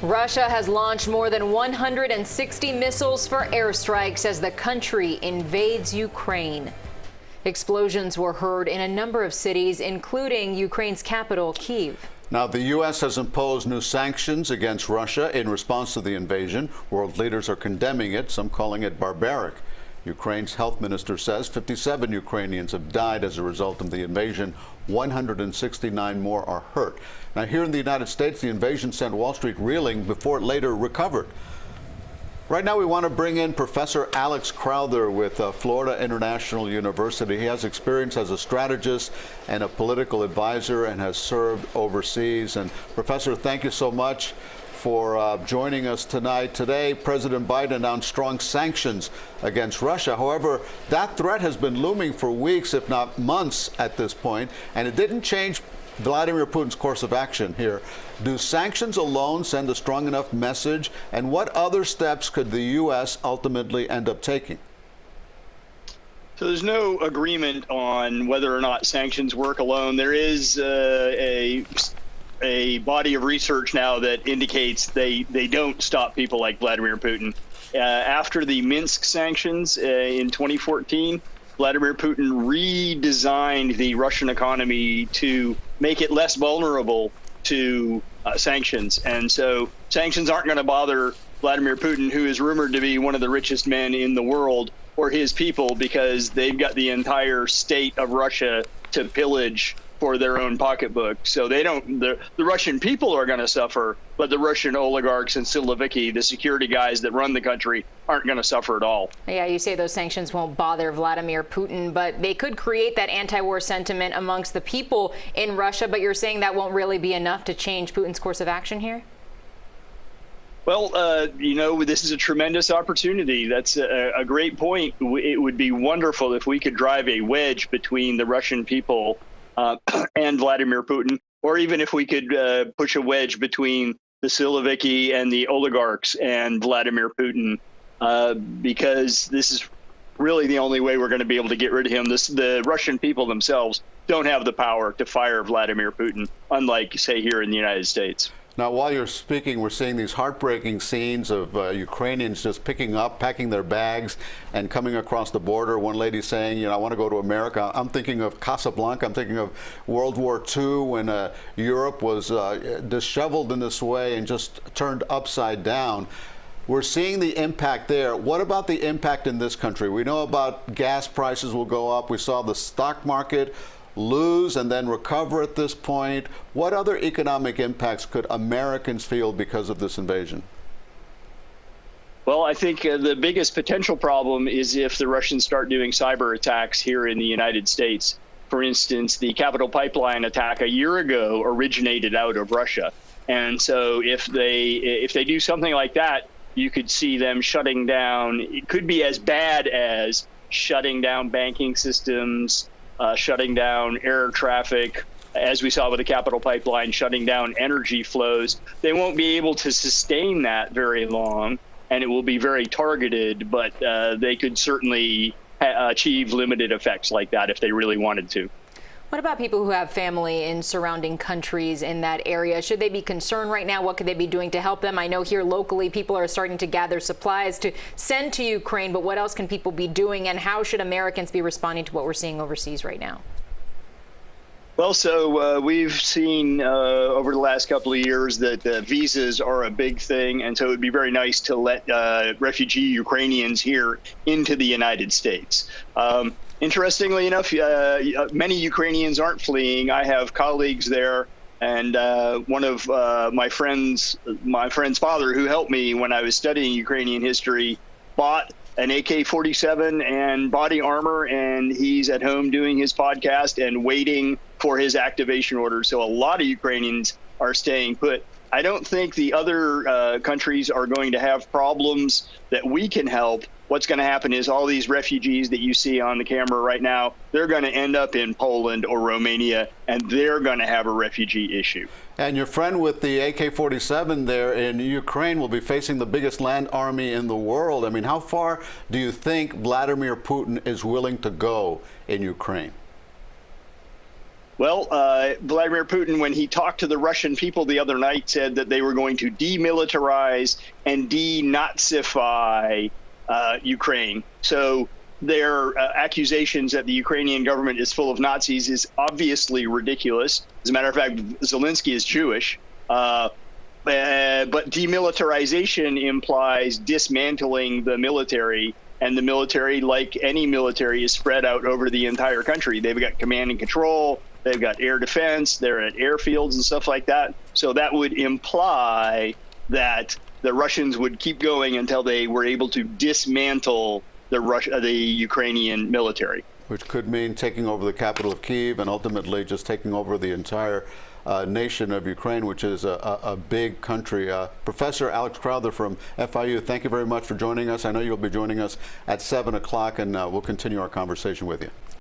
Russia has launched more than 160 missiles for airstrikes as the country invades Ukraine. Explosions were heard in a number of cities, including Ukraine's capital, Kyiv. Now, the U.S. has imposed new sanctions against Russia in response to the invasion. World leaders are condemning it, some calling it barbaric. Ukraine's health minister says 57 Ukrainians have died as a result of the invasion. 169 more are hurt. Now, here in the United States, the invasion sent Wall Street reeling before it later recovered. Right now, we want to bring in Professor Alex Crowther with Florida International University. He has experience as a strategist and a political advisor and has served overseas. And Professor, thank you so much for joining us tonight. Today, President Biden announced strong sanctions against Russia. However, that threat has been looming for weeks, if not months at this point, and it didn't change Vladimir Putin's course of action here. Do sanctions alone send a strong enough message? And what other steps could the U.S. ultimately end up taking? So there's no agreement on whether or not sanctions work alone. There is a body of research now that indicates they don't stop people like Vladimir Putin. After the Minsk sanctions in 2014, Vladimir Putin redesigned the Russian economy to make it less vulnerable to sanctions. And so sanctions aren't going to bother Vladimir Putin, who is rumored to be one of the richest men in the world, or his people, because they've got the entire state of Russia to pillage for their own pocketbook. So they don't, the Russian people are going to suffer, but the Russian oligarchs and Siloviki, the security guys that run the country, aren't going to suffer at all. Yeah, you say those sanctions won't bother Vladimir Putin, but they could create that anti-war sentiment amongst the people in Russia. But you're saying that won't really be enough to change Putin's course of action here? Well, you know, this is a tremendous opportunity. That's a great point. It would be wonderful if we could drive a wedge between the Russian people and Vladimir Putin, or even if we could push a wedge between the Siloviki and the oligarchs and Vladimir Putin, because this is really the only way we're going to be able to get rid of him. The Russian people themselves don't have the power to fire Vladimir Putin, unlike, say, here in the United States. Now, while you're speaking, we're seeing these heartbreaking scenes of Ukrainians just packing their bags and coming across the border. One lady saying, you know, I want to go to America. I'm thinking of Casablanca. I'm thinking of World War II when Europe was disheveled in this way and just turned upside down. We're seeing the impact there. What about the impact in this country? We know about gas prices will go up. We saw the stock market lose and then recover at this point. What other economic impacts could Americans feel because of this invasion? Well, I think the biggest potential problem is if the Russians start doing cyber attacks here in the United States. For instance, the Capitol Pipeline attack a year ago originated out of Russia. And so if they do something like that, you could see them shutting down. It could be as bad as shutting down banking systems, shutting down air traffic, as we saw with the Capitol Pipeline, shutting down energy flows. They won't be able to sustain that very long, and it will be very targeted, but they could certainly achieve limited effects like that if they really wanted to. What about people who have family in surrounding countries in that area? Should they be concerned right now? What could they be doing to help them? I know here locally people are starting to gather supplies to send to Ukraine, but what else can people be doing, and how should Americans be responding to what we're seeing overseas right now? Well, so we've seen over the last couple of years that visas are a big thing, and so it would be very nice to let refugee Ukrainians here into the United States. Interestingly enough, many Ukrainians aren't fleeing. I have colleagues there, and one of my friend's father, who helped me when I was studying Ukrainian history, bought an AK-47 and body armor, and he's at home doing his podcast and waiting for his activation order. So a lot of Ukrainians are staying put. I don't think the other countries are going to have problems that we can help. What's going to happen is all these refugees that you see on the camera right now, they're going to end up in Poland or Romania, and they're going to have a refugee issue. And your friend with the AK-47 there in Ukraine will be facing the biggest land army in the world. I mean, how far do you think Vladimir Putin is willing to go in Ukraine? Well, Vladimir Putin, when he talked to the Russian people the other night, said that they were going to demilitarize and denazify Ukraine. So their accusations that the Ukrainian government is full of Nazis is obviously ridiculous. As a matter of fact, Zelensky is Jewish. But demilitarization implies dismantling the military. And the military, like any military, is spread out over the entire country. They've got command and control. They've got air defense. They're at airfields and stuff like that. So that would imply that the Russians would keep going until they were able to dismantle the Ukrainian military. Which could mean taking over the capital of Kyiv and ultimately just taking over the entire nation of Ukraine, which is a big country. Professor Alex Crowther from FIU, thank you very much for joining us. I know you'll be joining us at 7 o'clock, and we'll continue our conversation with you.